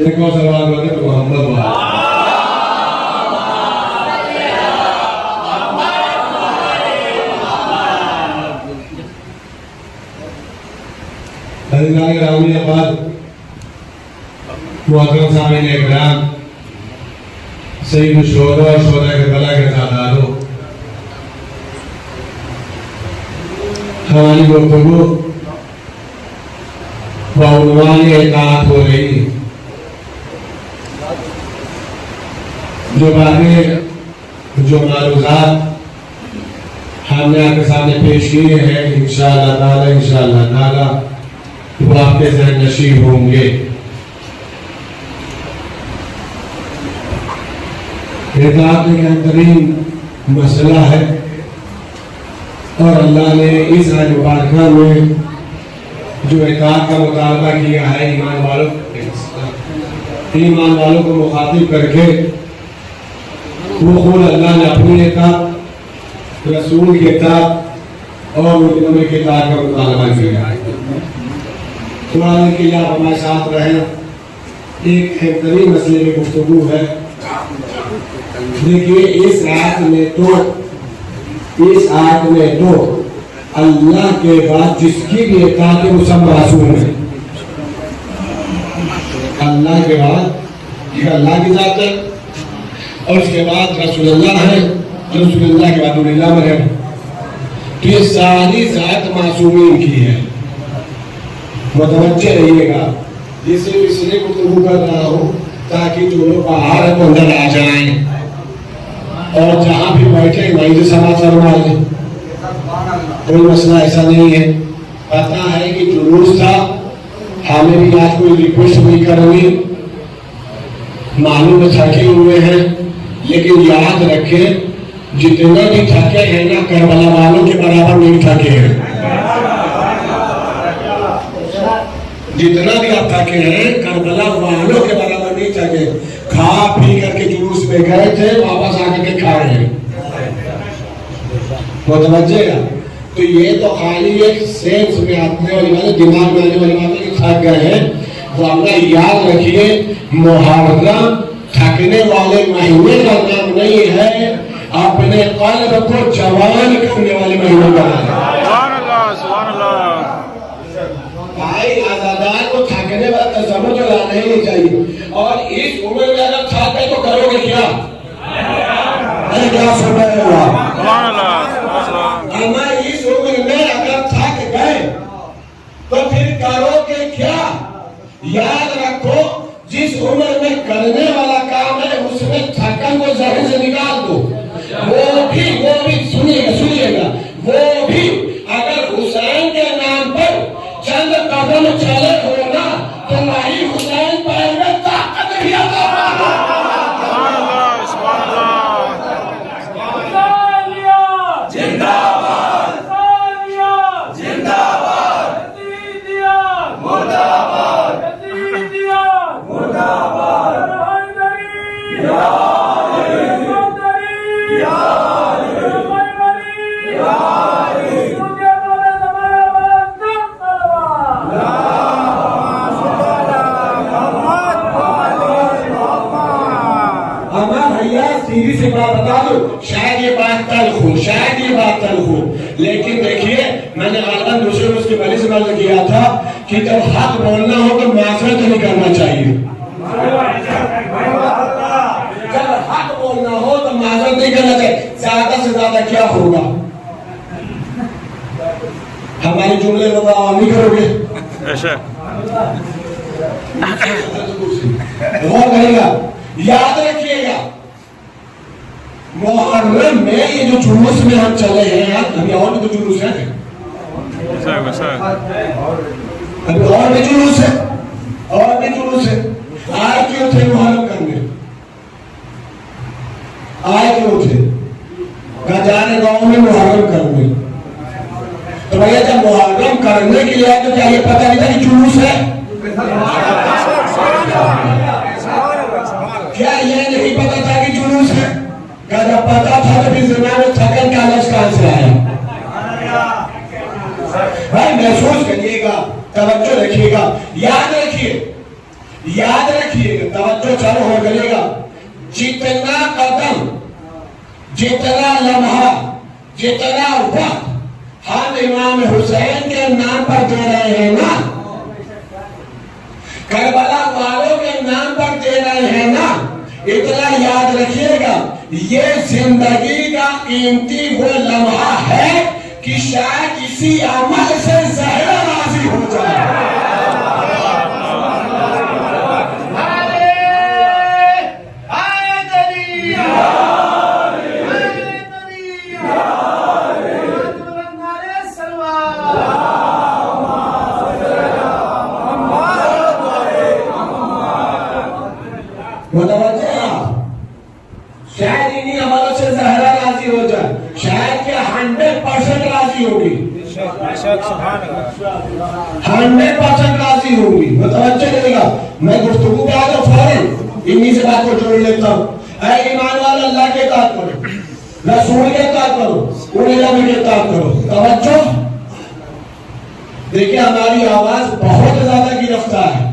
ایک اور سوال ہوتے تو محمد والا حضرت گرامی آباد محترم سامعین اکرام سید الشہداء اور شہداء کربلا کے ساداتوں، ہماری گفتگو بعنوان اطاعت ہو رہی ہے۔ جو باتیں جو معروضات ہم نے آپ کے سامنے پیش کیے ہیں انشاءاللہ تعالی وہ آپ کے ذہن نشیب ہوں گے۔ اطاعت ایک اہم ترین مسئلہ ہے اور اللہ نے اس آیت مبارکہ میں جو اطاعت کا مطالبہ کیا ہے ایمان والوں کو مخاطب کر کے وہ خود اللہ نے اپنی اطاعت، رسول کی اطاعت اور مجرموں کی اطاعت کا مطالبہ کیا ہے۔ قرآن کے لیے آپ ہمارے ساتھ رہیں، ایک اہم ترین مسئلے میں گفتگو ہے۔ دیکھیے اس آیت میں تو اللہ کے بعد جس کی بھی اطاعت ہے وہ سب معصوم ہے۔ اللہ کے بعد یہ اللہ کی ذات ہے اور اس کے بعد رسول اللہ ہے، رسول اللہ کے بعد اللہ ہے، تو یہ ساری ذات معصومین کی ہے۔ متوجہ رہیے گا، اس لیے گفتگو کر رہا ہوں تاکہ جو لوگ باہر ہے وہ اندر آ جائیں اور جہاں بھی بیٹھے وہیں سے سماج فرما لیں۔ کوئی مسئلہ ایسا نہیں ہے، پتہ ہے کہ جلوس تھا، ہمیں بھی آج کوئی ریکویسٹ نہیں کرنی، معلوم تھکے ہوئے ہیں، لیکن یاد رکھیں جتنے بھی تھکے ہیں نا کربلا والوں کے برابر نہیں تھکے ہیں۔ جتنا بھی آپ تھکے ہیں کربلا والوں کے برابر نہیں تھکے۔ کھا پی کر کے جلوس میں گئے تھے، واپس آ کر کے کھا رہے ہیں۔ متوجہ ہے؟ تو یہ تو خالی ایک سینس میں آنے والی بات ہے، دماغ میں آنے والی بات ہے کہ تھک گئے ہیں۔ تو اپنا یاد رکھیے محرم تھکنے والے مہینے کا نام نہیں ہے، اپنے قلب کو جوان کرنے والے مہینے کا نام ہے۔ سبحان اللہ۔ بھائی آزادار کو تھکنے والا تصور تو لانا ہی نہیں چاہیے، اور اس عمر میں اگر تھک گئے تو کرو گے کیا؟ کیا سن رہے ہو آپ؟ سبحان اللہ۔ اما اس عمر میں اگر تھک گئے تو پھر کرو گے کیا؟ یاد رکھو جس عمر میں کرنے والا کام ہے اس میں تھکن کو ذہن سے نکال دو۔ وہ بھی سنیے گا وہ بھی اگر حسین کے نام پر چند قدم چلے ہونا تو وہی حسین پیر میں طاقت بھی عطا فرمائے۔ سبحان اللہ، سبحان اللہ۔ زندہ باد، زندہ باد، مردہ باد، مردہ باد، یا علی، یا علی، یا علی۔ سیدھی سی بات بتا دو، شاید یہ بات تلخ ہو، لیکن دیکھیے میں نے غالباً دوسرے اس کے پہلے سے بات کیا تھا کہ جب حق بولنا ہو تو معذرت نہیں کرنا چاہیے۔ جب حق بولنا ہو تو معذرت نہیں کرنا چاہیے۔ زیادہ سے زیادہ کیا ہوگا؟ ہماری جملے کو نہیں کرو گے؟ غور کرے گا، یاد رکھیے گا محرم میں یہ جو جلوس میں ہم چلے ہیں، ابھی اور بھی تو جلوس ہے، ابھی اور بھی جلوس ہے، آئے کیوں تھے محرم کرنے؟ آئے کیوں تھے؟ گجانے گاؤں میں محرم کرنے۔ تو بھیا جب محرم کرنے کے لیے تو کیا یہ پتہ نہیں تھا کہ جلوس ہے؟ کیا یہ نہیں پتا تھا کہ جلوس ہے؟ جب پتا تھا تو پھر زندہ میں تھکن کا لفظ کہاں سے آیا؟ بھائی محسوس کریے گا، توجہ رکھیے گا، یاد یاد رکھیے گا، توجہ چالو ہو کرے گا، جتنا قدم، جتنا لمحہ، جتنا وقت ہم امام حسین کے نام پر دے رہے ہیں نا، کربلا والوں کے نام پر دے رہے ہیں نا، اتنا یاد رکھیے گا، یہ زندگی کا قیمتی وہ لمحہ ہے کہ شاید اسی عمل سے زہرا راضی ہو جائے۔ متوجہ شاید انہی عملوں سے زہرا راضی ہو جائے، شاید کہ 100% راضی ہوگی، 100% راضی ہوگی۔ متوجہ رہے گا، میں گفتگو پہ آجا فوراً انہی سے بات کو جوڑ لیتا ہوں۔ اے ایمان والا، اللہ کے اطاعت کرو، رسول کے اطاعت کرو، اولی الامر کے اطاعت کرو۔ توجہ دیکھیں، ہماری آواز بہت زیادہ گرفتار ہے،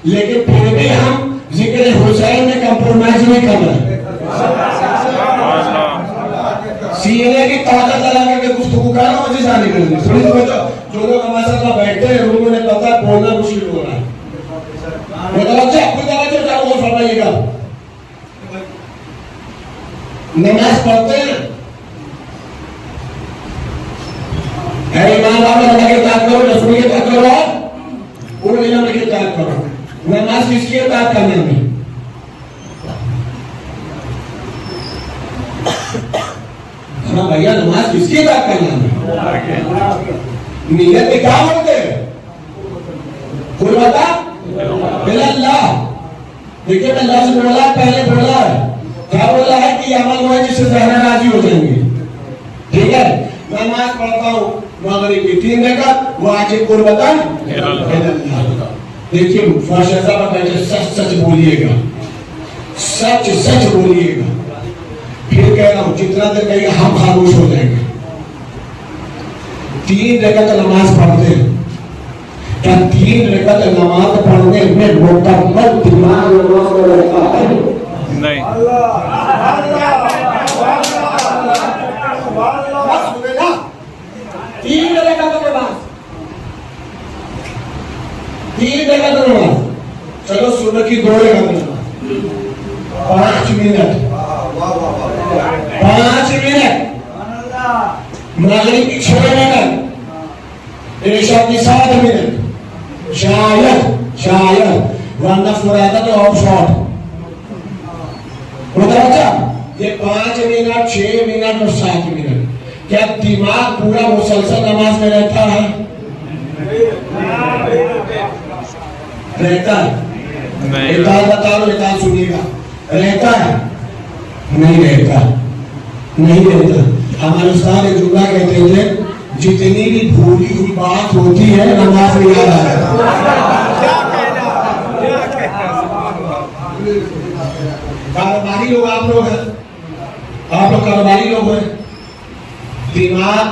لیکن پھر بھی ہم ذکر حسین میں کمپرومائز نہیں کر رہے، سینے کی طاقت لگا کر کے گفتگو کر رہا ہوں، مجھے جانے کر دیں۔ تھوڑی توجہ، جو لوگ ہمارے ساتھ بیٹھتے ہیں انہوں نے پتا بولنا مشکل ہو رہا ہے۔ متوجہ کوئی توجہ چاہو گا فرمائیے گا، نماز پڑھتے ہیں، اے ایمان والو، اللہ کے اطاعت کرو، رسول کے اطاعت کرو، اولی الامر کے اطاعت کرو۔ نماز کس کی اطاعت کرنے میں؟ ہاں بھیا، نماز کس کی اطاعت کرنے میں؟ نیت میں کیا ہوتے ہیں؟ کوئی بتا؟ اللہ دیکھیں، میں لفظ بولا پہلے بولا ہے، کیا بولا ہے کہ عمل وہ ہے جس سے زہرا راضی ہو جائیں گے، ٹھیک ہے؟ نماز پڑھتا ہوں مغرب کی 3 رکعت، واجب قربتاً اللہ۔ دیکھیں فاشزہ پر بیٹھے، سچ سچ بولیے گا، سچ سچ بولیے گا، پھر کہہ رہا ہوں جتنا دیر کہے گا ہم خاموش ہو جائیں گے۔ 3 رکعت نماز پڑھتے ہیں، کیا 3 رکعت نماز پڑھنے میں مکمل دماغ نماز میں رہتا ہے؟ نہیں۔ تین رکعت نماز، 3 رکعت نماز، چلو صبح کی 2 رکعت نماز، 5 منٹ، 5 منٹ، مغرب کی 6 منٹ، عشاء کی 7 منٹ، شاید ورنہ فرادا تو آف شارٹ۔ متوجہ، یہ 5 منٹ، 6 منٹ اور 7 منٹ، کیا دماغ پورا مسلسل نماز میں رہتا ہے؟ رہتا ہے؟ اطاعت بتا لو، اطاعت سنیے گا، رہتا ہے؟ نہیں رہتا، نہیں رہتا۔ ہمارے استاد ایک جملہ کہتے تھے، جتنی بھی بھولی ہوئی بات ہوتی ہے نماز میں یاد آ جاتا ہے۔ کاروباری لوگ آپ لوگ ہیں، آپ لوگ کاروباری لوگ ہیں، دماغ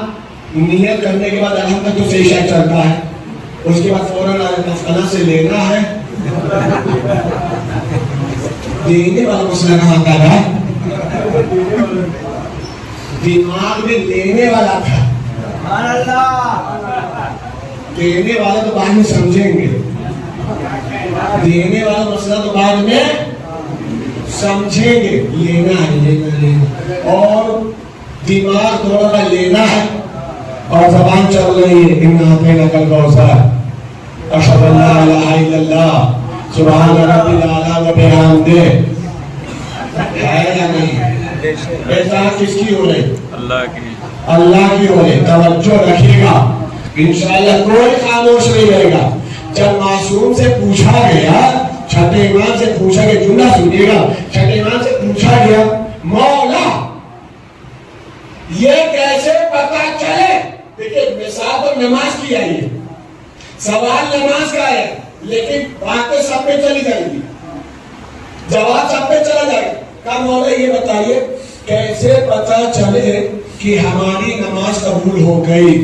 نیت کرنے کے بعد الحمد تک تو صحیح شاید چلتا ہے، اس کے بعد فوراً مفقنہ سے لینا ہے، دینے والا مسئلہ کہاں آتا ہے؟ دماغ میں لینے والا تھا، دینے والا تو بعد میں سمجھیں گے، دینے والا مسئلہ تو بعد میں سمجھیں گے، لینا ہے، لینا اور دماغ تھوڑا سا لینا ہے اور زبان چل رہی ہے، اِنَّا أَعْطَيْنَاكَ الْكَوْثَرَ أَشْهَدُ أَن لَّا إِلَٰهَ إِلَّا اللَّهُ سُبْحَانَ رَبِّ الْأَعْلَىٰ وَبِحَمْدِهِ، ہے یا نہیں؟ اطاعت کس کی ہو رہی؟ اللہ کی، اللہ کی ہو رہی۔ توجہ رکھیے گا، انشاءاللہ کوئی خاموش نہیں رہے گا۔ جب معصوم سے پوچھا گیا، چھٹے امام سے پوچھا گیا، جملہ سنیے گا، چھٹے امام سے پوچھا گیا، مولا یہ کیسے پتا چلے؟ دیکھیں مثال تو نماز کی آئی ہے، سوال نماز کا ہے، لیکن باتیں سب پہ چلی جائیں گی، جواب سب پہ چلا جائے گا۔ کہا مولا یہ بتائیے کیسے پتا چلے کہ ہماری نماز قبول ہو گئی؟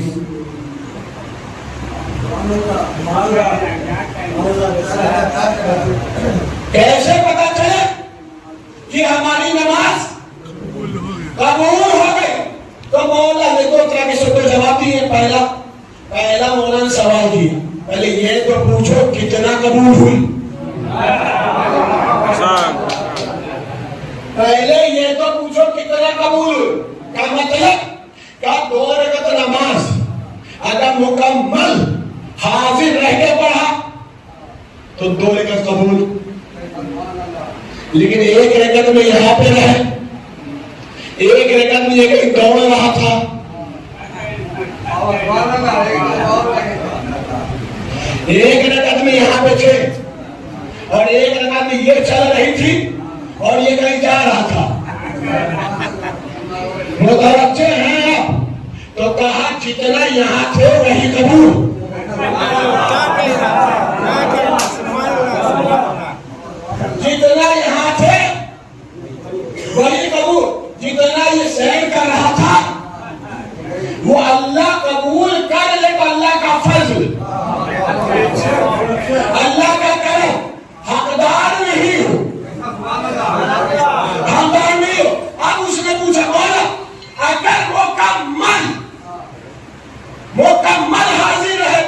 طرح کے سوال جواب دیے. پہلا مولانا نے سوال کیا, پہلے یہ تو پوچھو کتنا قبول ہوئی. پہلے یہ تو پوچھو کتنا قبول ہوئی. کا مطلب کہ 2 رکعت نماز اگر مکمل حاضر رہ کے پڑھا تو 2 رکعت قبول, لیکن 1 رکعت میں یہاں پہ رہے, 1 رکعت میں یہ کہیں دوڑ رہا تھا, ایک رکعت میں یہاں پہ تھے اور 1 رکعت میں یہ چل رہی تھی اور یہ کہیں جا رہا تھا. متوجہ ہیں آپ؟ تو کہا جتنا یہاں تھے وہی قبول, جتنا یہاں تھے وہی قبول. جتنا یہ سیر کر رہا تھا وہ اللہ قبول کر لے گا, اللہ کا فضل, اللہ کا کرم. حقدار نہیں ہو, حقدار نہیں ہو. اب اس نے پوچھا مولا اگر مکمل حاضر ہے,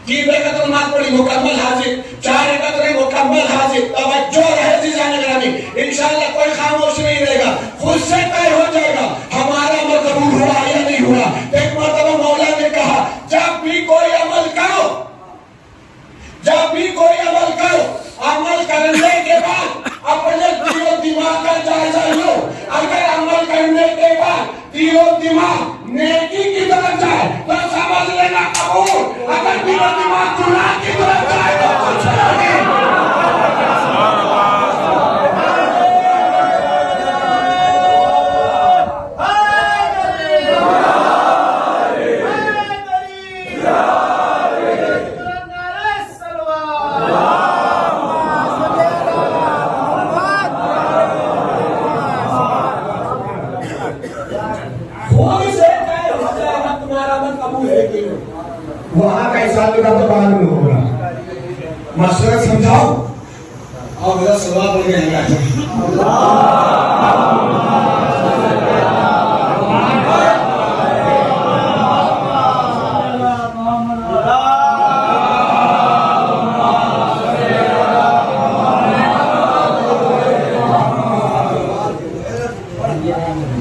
3 رکعت نماز پڑھی مکمل حاضر, 4 رکعت رہی مکمل حاضر. توجہ رہے عزیزان گرامی, انشاءاللہ کوئی خاموش نہیں رہے گا, خود سے طے ہو جائے گا ہمارا عمل قبول ہوا یا نہیں ہوا. ایک مرتبہ مولا نے کہا جب بھی کوئی عمل کرو, جب بھی کوئی عمل کرو, عمل کرنے کے بعد اپنے دل و دماغ کا جائزہ لو. اگر عمل کرنے کے بعد دل و دماغ نیکی کی طرف جائے تو سمجھ لینا قبول, اگر دل و دماغ گناہ کی طرف جائے تو کچھ نہیں. وہاں کا حساب کا تو بعد میں ہوگا, مسئلہ سمجھاؤ اور میرا سوال پڑھ کے آئے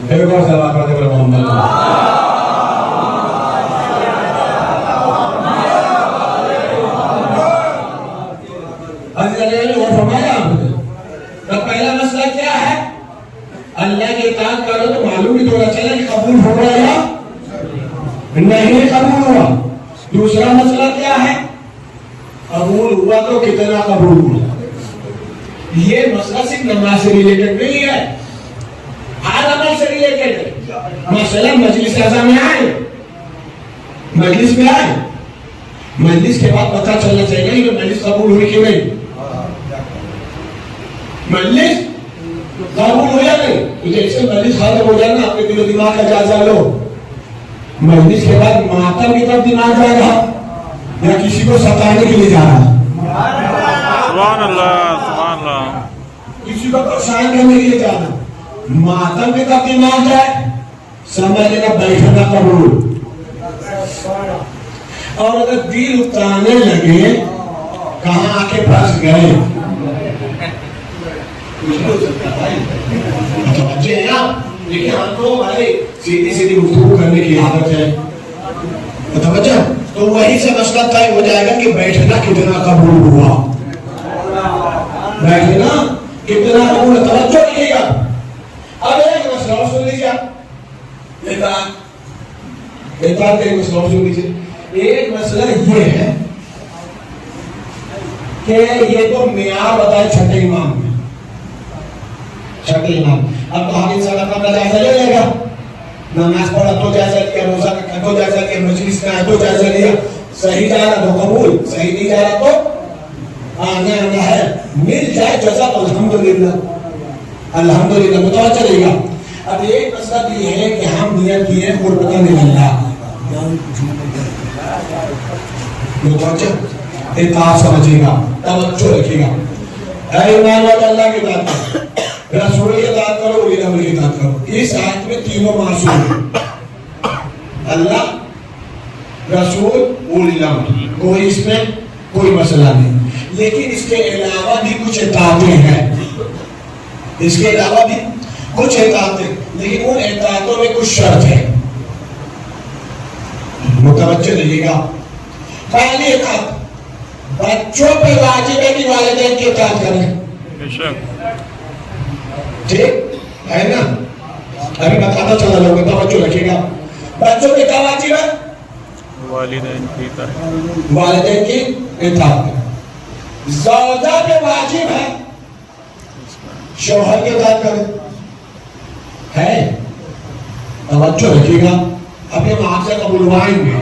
ایک اور سوال پڑھ کے محمد پہلا مسئلہ کیا ہے, اللہ کی اطاعت کرو تو معلوم ہی تھوڑا چلا کہ قبول ہو رہا یا نہیں قبول ہوا. دوسرا مسئلہ کیا ہے, قبول ہوا تو کتنا قبول ہوا. یہ مسئلہ صرف نماز سے ریلیٹڈ نہیں ہے, ہر عمل سے ریلیٹڈ ہے. مسئلہ مجلس اعظم میں آئے, مجلس میں آئے, مجلس کے بعد پتہ چلنا چاہیے کہ مجلس قبول ہوئی کہ نہیں. مجلس قبول ہو یا نہیں, تو جیسے مجلس ختم ہو جائے نا اپنے دل و دماغ کا جائزہ لو. مجلس کے بعد ماتم کی طرف دماغ جا رہا یا کسی کو ستانے کے لیے جا رہا, سبحان اللہ سبحان اللہ, کسی کو پریشان کرنے کے لیے جا رہا. ماتم کی طرف دماغ جائے سمجھ لینا بیٹھنا قبول. اور اگر دل اتانے لگے کہاں آ کے پھنس گئے, توجہ ہے نا. دیکھیں ہم کو ہمارے سیدھی سیدھی گفتگو کرنے کی عادت ہے, توجہ. تو وہی سے مسئلہ طے ہو جائے گا کہ بیٹھنا کتنا قبول ہوا, بیٹھنا کتنا قبول. توجہ رکھیے گا. اب ایک مسئلہ اور سن لیجیے, ایک مسئلہ اور سن لیجیے. ایک مسئلہ یہ ہے کہ یہ تو معیار بتائے چھٹے امام میں, چھٹے امام. اب تو ہم انسان اپنا جائزہ لے لے گا, نماز پڑھا تو جائزہ لیا, روزہ رکھا تو جائزہ لیا, مجلس کا ہے تو جائزہ لیا. صحیح جا رہا تو قبول, صحیح نہیں جا رہا تو آنا ہے, مل جائے جزا تو الحمدللہ الحمدللہ. متوجہ رہے گا. اب ایک مسئلہ یہ ہے کہ ہم نیت کیے قربت اللہ, متوجہ اطاعت سمجھے گا, توجہ رکھے گا. اے ایمان والے اللہ کی اطاعت کرو, رسول کی اطاعت کرو, ولی امر کی اطاعت کرو. اس آیت میں تینوں معصوم ہیں, رسول اولی الامر، کوئی اس میں کوئی مسئلہ نہیں، لیکن اس کے علاوہ بھی کچھ اطاعتیں ہیں، اس کے علاوہ بھی کچھ اطاعتیں، لیکن ان اطاعتوں میں کچھ شرط ہے، متوجہ رہیے گا۔ پہلی اطاعت، بچوں پہ واجب ہے کہ والدین کی اطاعت کریں، ٹھیک ہے نا؟ ابھی بتاتا چلا جاؤں گا، توجہ رکھیے گا۔ بچوں پہ کیا واجب ہے؟ والدین کی اطاعت، والدین کی اطاعت۔ زوجہ پہ واجب ہے شوہر کی اطاعت کریں، ہے؟ توجہ رکھیے گا، ابھی ہم آپ سے قبولوائیں گے،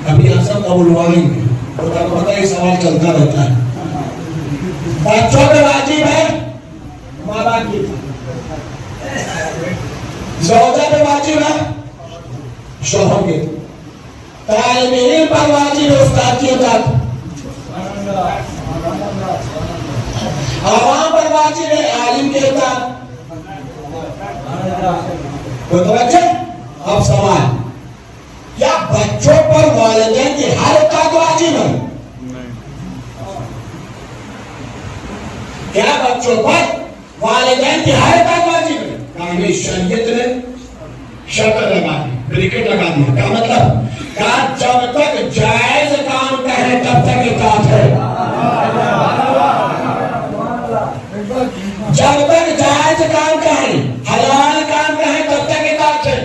ابھی آپ سے قبولوائیں گے، تو پتہ ہے سوال چلتا رہتا ہے۔ بچوں پہ واجب ہے ماں باپ کی اطاعت، زوجہ پہ واجب ہے شوہر کی، طالب علم پر واجب ہے استاد کی اطاعت، عوام پر واجب ہے عالم کی اطاعت۔ متوجہ؟ اب سوال، کیا بچوں پر والدین کی ہر اطاعت واجب ہے؟ کیا بچوں پر والدین کی ہر اطاعت واجب ہے؟ کہا شریعت نے شرط لگا دی، بریکٹ لگا دیا، کیا مطلب؟ کہا جب تک جائز کام کہیں تب تک اطاعت ہے، جب تک جائز کام کہیں، حلال کام کہیں تب تک اطاعت ہے۔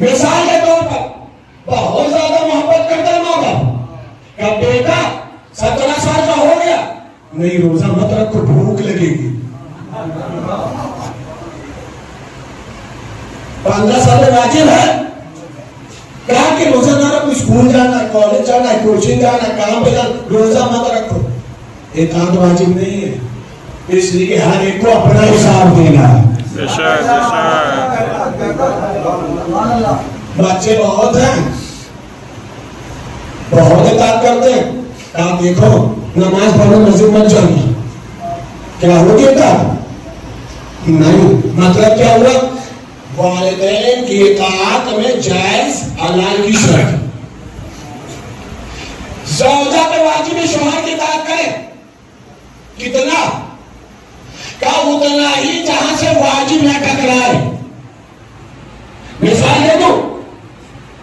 مثال کے طور پر بہت زیادہ محبت کرتا ہے ماں باپ، کہ بیٹا 17 سال کا ہو گیا، نہیں روزہ مت رکھو بھوک لگے گی، 15 سال میں واجب ہے کہا کہ روزہ نہ رکھو، اسکول جانا، کالج جانا، کوچنگ جانا، کام پہ جانا، روزہ مت رکھو، اطاعت واجب نہیں ہے، اس لیے کہ ہر ایک کو اپنا حساب دینا ہے۔ بچے بہت ہیں، بہت اطاعت کرتے ہیں، آپ دیکھو نماز پڑھنے مسجد مت جانا، کیا ہو گیا تھا؟ نہیں، مطلب کیا ہوا؟ والدین کی اطاعت میں جائز حلال کی شرط۔ زوجہ پہ واجب ہے شوہر کی اطاعت کرے، کتنا؟ کہ اتنا ہی جہاں سے واجب نہ ٹکرائے۔ مثال دے دو،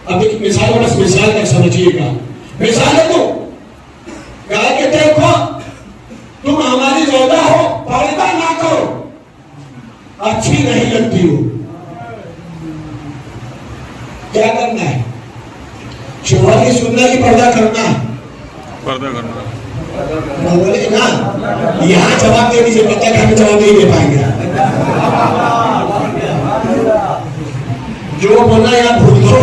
اب ایک مثال کو بس مثال تک سمجھیے گا، مثال دے دو، کہا کہ دیکھو تم ہماری زوجہ ہو، پردہ نہ کرو، اچھی نہیں لگتی ہو، کیا کرنا ہے؟ شوہر کی سننا کی پردہ کرنا ہے، پردہ کرنا بولے نا، یہاں جواب دے دیجیے، پتہ کہ ہمیں جواب نہیں دے پائیں گے، جو بولنا یہاں بھول دو،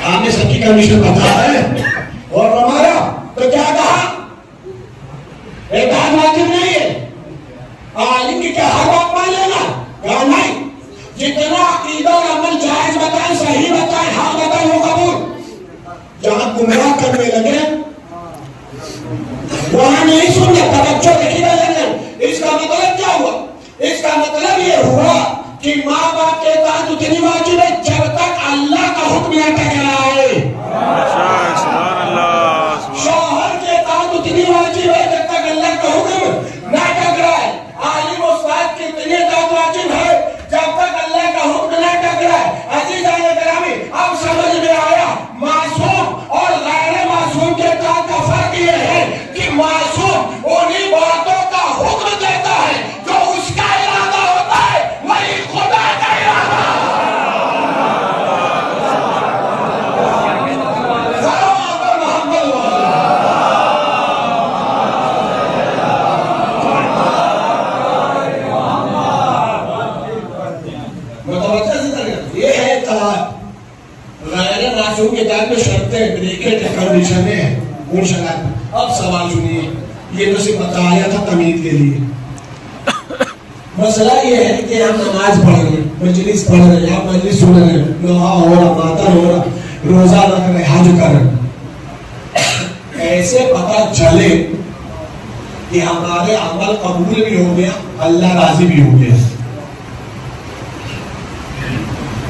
ہمیں سب کی کنڈیشن پتا ہے، اور ہمارا تو کیا کہا؟ اطاعت واجب نہیں ہے، عالم کی کیا ہر بات مان لینا؟ کہا نہیں، جتنا عقیدہ اور عمل جائز بتائیں، صحیح بتائیں، حق بتائیں، وہ قبول، جہاں گمراہ کرنے لگے وہاں نہیں سننا، توجہ نہیں لگے۔ اس کا مطلب کیا ہوا؟ اس کا مطلب یہ ہوا کہ ماں باپ کے اطاعت اتنی واجب ہے جب تک اللہ کا حکم نہ ٹکرائے، شوہر کے اطاعت اتنی واجب ہے جب تک اللہ کا حکم نہ ٹکرائے، عالم استاد کی اتنی اطاعت واجب ہے جب تک اللہ کا حکم نہ ٹکرائے۔ عزیزان گرامی، اب سمجھ میں آیا معصوم اور غیر معصوم کے اطاعت کا فرق یہ ہے کہ معصوم انہی باتوں کا حکم دیتا ہے جو اس کا ارادہ ہوتا ہے، وہی خدا کا ارادہ۔ یہ ہے اطاعت۔ غیر معصوم کے اطاعت میں شرطیں، بریکٹ، کنڈیشنیں ہیں، ان شرائط۔ اب سوال سنیے، یہ تو صرف بتایا تھا تمہید کے لیے۔ مسئلہ یہ ہے کہ ہم نماز پڑھ رہے ہیں، مجلس پڑھ رہے ہیں، آپ مجلس سن رہے ہیں، نوحہ ہو رہا، ماتر ہو رہا، روزہ رکھ رہے، حج کر رہے، ایسے پتہ چلے کہ ہمارے عمل قبول بھی ہو گیا، اللہ راضی بھی ہو گیا،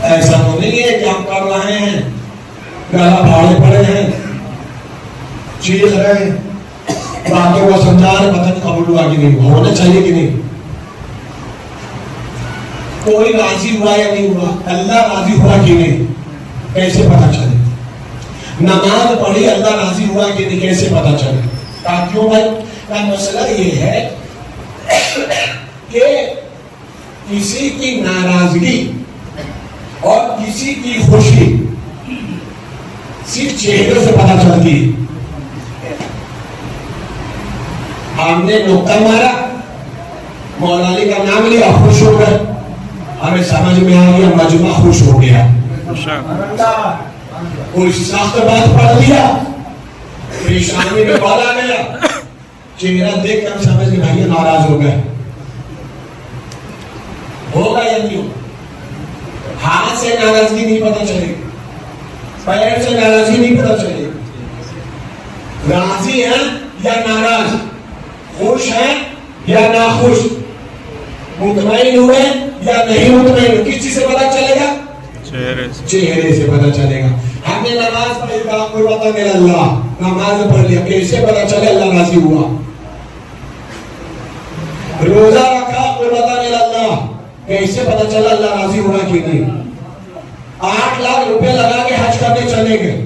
ایسا تو نہیں ہے کہ ہم کر رہے ہیں گلا پھاڑے پڑے ہیں چیخ رہے ہیں باتوں کو سمجھا رہے پتہ نہیں قبول ہوا کہ نہیں ہوا ہونا چاہیے کہ نہیں کوئی راضی ہوا یا نہیں ہوا اللہ راضی ہوا کہ نہیں کیسے پتہ چلے نماز پڑھی اللہ راضی ہوا کہ نہیں کیسے پتہ چلے کیوں بھائی کا مسئلہ یہ ہے کہ کسی کی ناراضگی اور کسی کی خوشی صرف چہرے سے پتہ چلتی ہے ہم نے نقطہ مارا مولا علی کا نام لیا خوش ہو گئے ہمیں سمجھ میں آ گیا مجمع خوش ہو گیا کوئی سخت بات پڑھ لیا پریشانی میں بال آ گیا چہرہ دیکھ کر سمجھ میں بھائی ناراض ہو گئے ہوگا یا نہیں ہوگا ہاتھ سے ناراضگی نہیں پتہ چلے پیر سے ناراضگی نہیں پتہ چلے راضی ہیں یا ناراض خوش ہیں یا ناخوش مطمئن ہوئے یا نہیں مطمئن کس چیز سے پتہ چلے گا چہرے سے پتہ چلے گا ہم نے نماز پڑھی کوئی پتہ نہیں اللہ نماز پڑھ لیا کیسے پتہ چلے اللہ راضی ہوا روزہ رکھا کوئی پتہ نہیں اللہ کیسے پتہ چلا اللہ راضی ہوا کہ نہیں 8 لاکھ روپے لگا کے حج کرنے چلے گئے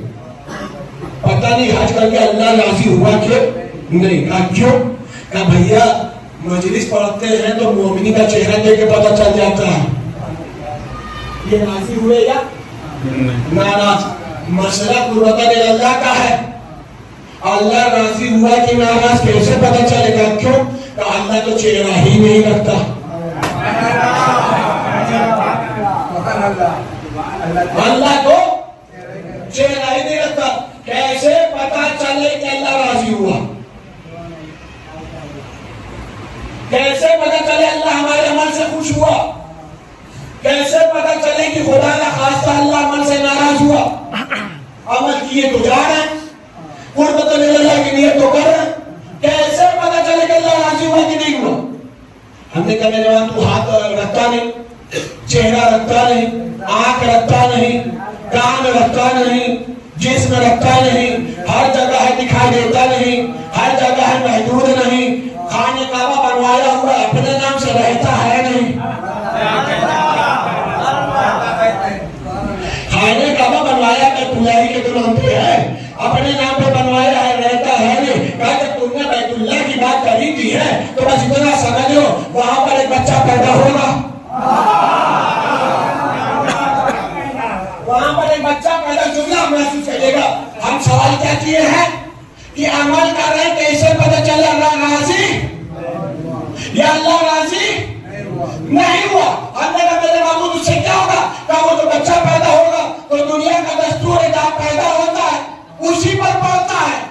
پتہ نہیں حج کر کے اللہ راضی ہوا کہ نہیں کہا کیوں کہا بھیا مجلس پڑھتے ہیں تو مومنی کا چہرہ دیکھ کے پتہ چل جاتا ہے یہ راضی ہوئے یا ناراض مسئلہ قربت اللہ کا ہے اللہ راضی ہوا کہ ناراض کیسے پتہ چلے گا کیوں کہ اللہ تو چہرہ ہی نہیں رکھتا اللہ تو چہرہ ہی نہیں رکھتا کیسے پتہ چلے کہ اللہ راضی ہوا کیسے پتہ چلے اللہ ہمارے عمل سے خوش ہوا کیسے پتہ چلے کہ خدا کا خاصہ اللہ عمل سے ناراض ہوا عمل کیے تو جا رہے ہیں قربت اللہ کی نیت تو کر رہے ہیں کیسے پتہ چلے کہ اللہ راضی ہوا کہ نہیں ہوا ہم نے کہا میرے وہاں تو ہاتھ رکھتا نہیں چہرہ رکھتا نہیں آنکھ رکھتا نہیں کان رکھتا نہیں جسم رکھتا نہیں ہر جگہ ہے دکھائی دیتا نہیں ہر جگہ ہے محدود نہیں خانہ کعبہ بنوایا ہوا اپنے نام سے رہتا ہے نہیں خانہ کعبہ بنوایا کہ پجاری کے تو نام پہ ہے اپنے نام پہ بنوایا ہے رہتا ہے نہیں کہا کہ تم نے بیت اللہ کی بات کری دی ہے تو بس اتنا سمجھ لو وہاں پر ایک بچہ پیدا ہوگا وہاں پر ایک بچہ پیدا جملہ محسوس کرے گا ہم سوال کیا کیے ہیں کہ عمل کر رہے ہیں کیسے پتہ چلا اللہ راضی یا اللہ راضی نہیں ہوا ہم نے کہا میرے معبود اس سے کیا ہوگا کہا وہ جو بچہ پیدا ہوگا تو دنیا کا دستور ہے جہاں پیدا ہوتا ہے اسی پر پڑتا ہے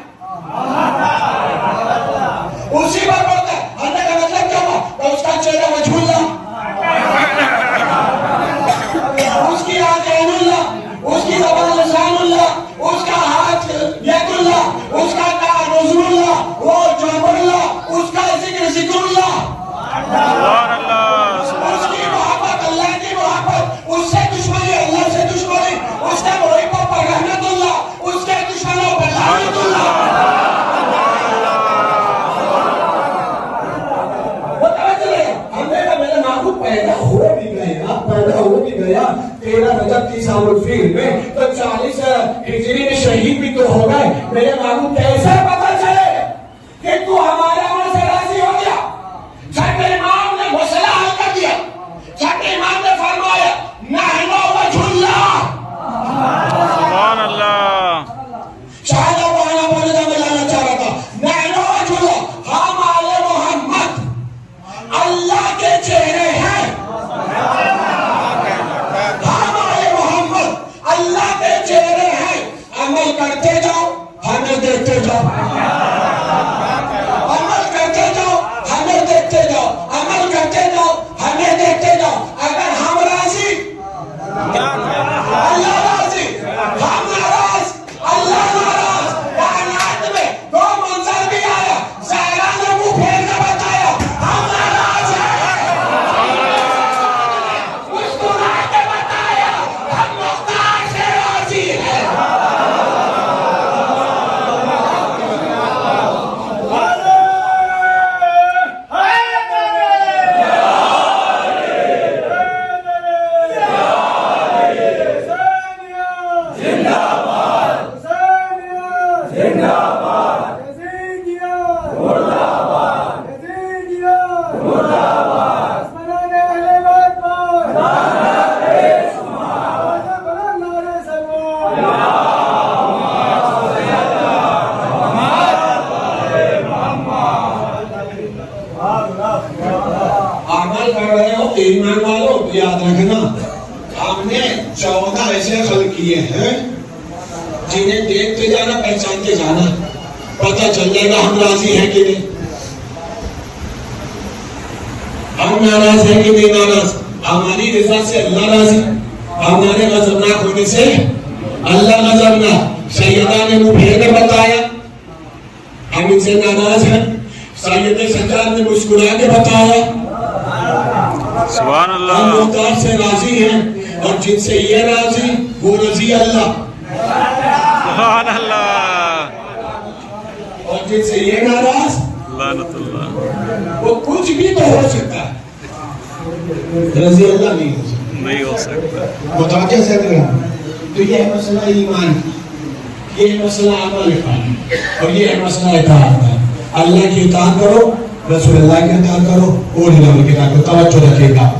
اسی پر پڑتا ہے ہم نے کہا مطلب کیا ہوا کہ اس کا چہرہ مجھول تھا اس کی آنکھ عین اللہ اس کی زبان لسان اللہ اس کا ہاتھ ید اللہ اس کا کان نظر اللہ وہ جوہر اللہ اس کا ذکر ذکر اللہ اس کی محبت اللہ کی محبت اس سے دشمنی اللہ سے دشمنی اس کے محبت پر رحمت اللہ اس کے دشمنوں پر لعنت اللہ ہم نے کہا میرے معبود پیدا ہو بھی گیا 13 رجب 30 الفیل میں تو 40 ہجری میں شہید بھی تو ہو گئے میرے معبود کیسے پتہ چلے کہ تو ہمارے عمل سے راضی ہو گیا چھٹے امام نے مسئلہ حل کر دیا چھٹے امام نے فرمایا نحن وجہ اللہ سبحان اللہ شاید وہاں بولے جا میں لانا چاہ رہا تھا نحن وجہ اللہ ہم آل محمد اللہ کے چہرے ہیں اللہ کے چہرے ہیں عمل کرتے جاؤ ہمیں دیکھتے جاؤ ایسے خلق کیے ہیں جنہیں دیکھتے جانا پہچانتے جانا پتہ چل جائے گا ہم راضی ہیں کہ نہیں، ہم ناراض ہیں کہ نہیں ناراض، ہماری رضا سے اللہ راضی، ہمارے غضبناک ہونے سے اللہ غضبناک۔ سیدہ نے مبین نے بتایا ہم ان سے ناراض ہیں، سید سجاد نے مسکرا کے بتایا سبحان ہم اللہ، مختار سے راضی ہیں، اور جن سے یہ راضی وہ رضی اللہ، سبحان اللہ، اور جن سے یہ ناراض لعنت اللہ، وہ کچھ بھی تو ہو سکتا ہے، رضی اللہ نہیں ہو سکتا۔ نہیں ہو سکتا۔ متوجہ سے کریں تو یہ ہے مسئلہ ایمان، یہ ہے مسئلہ عمل کا، اور یہ ہے مسئلہ اطاعت کا۔ اللہ کی اطاعت کرو، رسول اللہ کی اطاعت کرو، اور علماء کی اطاعت کرو، توجہ رکھے گا۔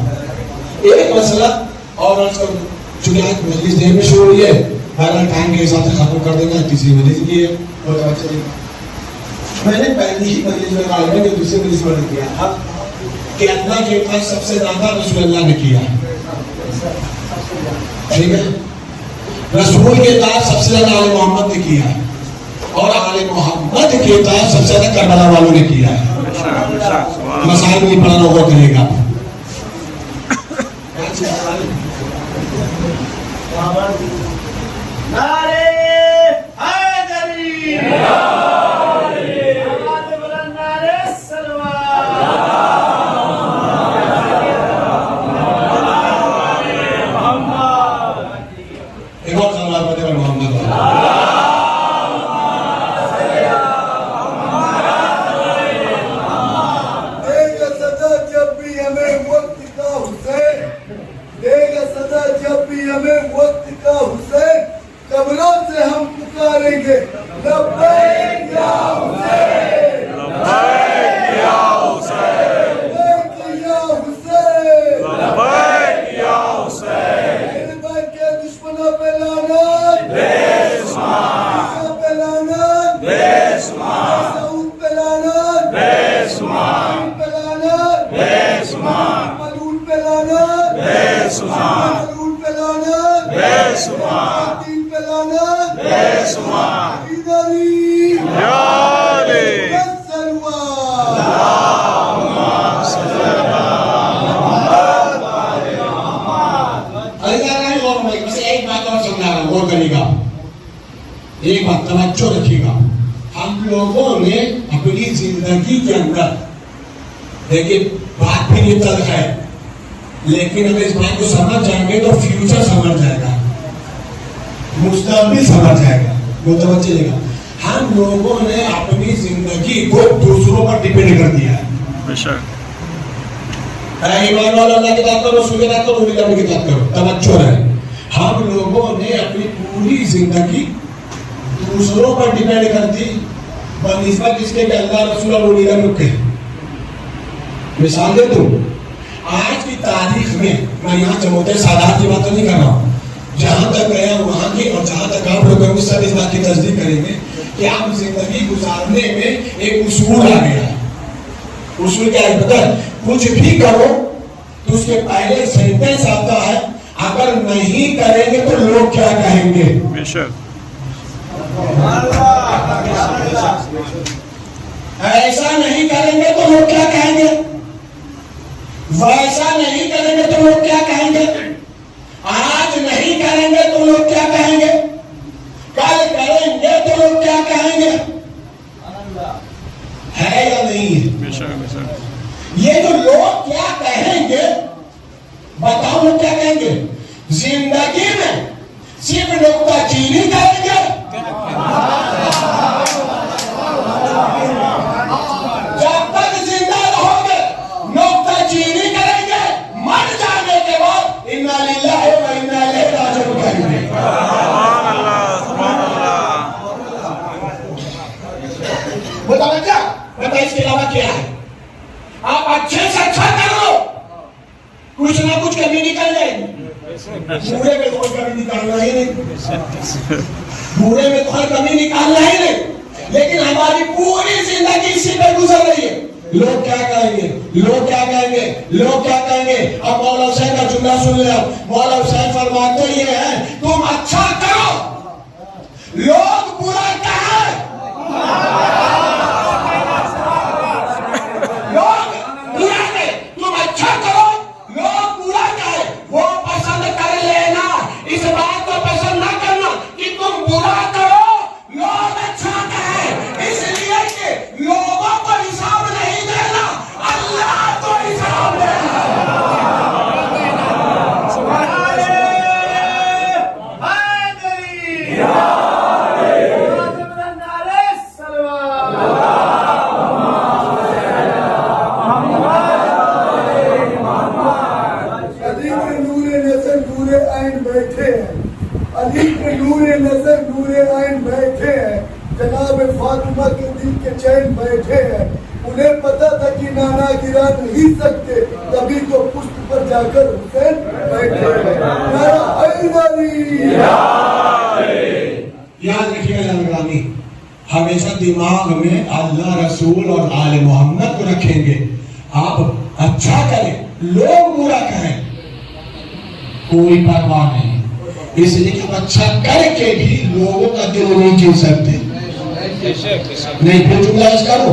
ایک مسئلہ اور عرض کروں، چونکہ آج مجلس دیر میں شروع ہوئی ہے، ہر ٹائم کے حساب سے ختم کر دینا، تیسری مجلس کی ہے، اور توجہ رکھے گا۔ میں نے پہلی ہی مجلس میں کہا ہے کہ دوسری مجلس میں کیا تھا کہ اللہ کے اطاعت سب سے زیادہ رسول اللہ نے کیا ہے، ٹھیک ہے؟ رسول کے اطاعت سب سے زیادہ آل محمد نے کیا ہے، اور آل محمد کے اطاعت سب سے زیادہ کربلا والوں نے کیا ہے۔ مسائل نہیں پڑھنا ہوگا کرے گا۔ نعرے حیدری، آواز بلند نعرے سلوات، ایک اور سلوات پڑھتے ہیں محمد۔ دے گا صدا جب بھی ہمیں وقت کا حسین، دے گا صدا جب بھی ہمیں وقت کا حسین، قبروں سے ہم پکاریں گے لبیک یا حسین، لبیک یا حسین، لبیک یا حسین، لبیک یا حسین، میرے بھائی کے دشمنوں پہ لعنت، بے شمار، عیسیٰ پہ لعنت، بے شمار، سعود پہ لعنت، بے شمار، علی پہ لعنت، بے شمار، ملعون پہ لعنت، بے شمار، ملعون پہ لعنت، بے شمار، دین پہ لعنت، بے شمار، حیدری یا علی، سلوات۔ ایک بات اور سمجھا رہا ہوں، غور کرے گا، ایک بات توجہ رکھیے گا۔ ہم لوگوں نے اپنی زندگی کے اندر دیکھیے بات بھی نہیں تلخ ہے، لیکن اگر اس بات کو سمجھ جائیں گے تو فیوچر سمجھ جائے گا، مستقبل سمجھ جائے گا، متوجہ رہے گا۔ ہم لوگوں نے اپنی زندگی کو دوسروں پر ڈیپینڈ کر دیا ہے۔ بے شک، اے ایمان والا اللہ کی اطاعت کرو، رسول کی اطاعت کرو، اللہ کی اطاعت کرو، توجہ رہے۔ ہم لوگوں نے اپنی پوری زندگی دوسروں پر ڈیپینڈ کر دی بنسبت اس کے کہ اللہ رسول اور اولیاء رکے۔ مثال دے دوں، آج کی تاریخ میں میں یہاں جمہوریت سادات کی بات نہیں کر رہا ہوں، جہاں تک گیا وہاں کی، اور جہاں تک آپ لوگ سب اس بات کی تصدیق کریں گے کہ آپ زندگی گزارنے میں ایک اصول آ گیا ہے۔ اصول کیا ہے پتہ ہے؟ کچھ بھی کرو تو اس کے پہلے سینٹینس آتا ہے اگر نہیں کریں گے تو لوگ کیا کہیں گے۔ بے شک، ایسا نہیں کریں گے تو لوگ کیا کہیں گے، ویسا نہیں کریں گے تو لوگ کیا کہیں گے، آج نہیں کریں گے تو لوگ کیا کہیں گے، کل کریں گے تو لوگ کیا کہیں گے، ہے یا نہیں ہے؟ بے شک، بے شک، یہ جو لوگ کیا کہیں گے، بتاؤ لوگ کیا کہیں گے؟ زندگی میں صرف نکتہ چینی کریں گے، جب تک زندہ رہو گے نکتہ چینی کریں گے، مر جانے کے بعد انا للہ و انا الیہ راجعون کہیں گے۔ سبحان اللہ، سبحان اللہ، متوجہ؟ بتا اس کے علاوہ کیا ہے؟ آپ اچھے سے اچھا کر لو، کچھ نہ کچھ کمی نکل جائے گی۔ بوڑھے میں تو کوئی کمی نکالنا ہی نہیں، بوڑھے میں تو کوئی کمی نکالنا ہی نہیں، لیکن ہماری پوری زندگی اسی پہ گزر رہی ہے۔ لوگ کیا کہیں گے، لوگ کیا کہیں گے، لوگ کیا کہیں گے۔ اب مولا حسین کا جملہ سن لیا، مولا حسین فرماتے یہ ہیں تم علی کے نور نظر نور عین بیٹھے ہیں، جناب فاطمہ کے دل کے چین بیٹھے ہیں، انہیں پتا تھا کہ نانا گرا نہیں سکتے، تبھی تو پشت پر جا کر حسین بیٹھے ہیں۔ نعرہ حیدری! یاد رکھیے گا گرامی، ہمیشہ دماغ میں اللہ رسول اور آل محمد کو رکھیں گے۔ آپ اچھا کریں، لوگ برا کہیں، کوئی پرواہ نہیں، اس لیے کہ آپ اچھا کر کے بھی لوگوں کا دل نہیں جیت سکتے۔ نہیں پھر جملہ اس کرو،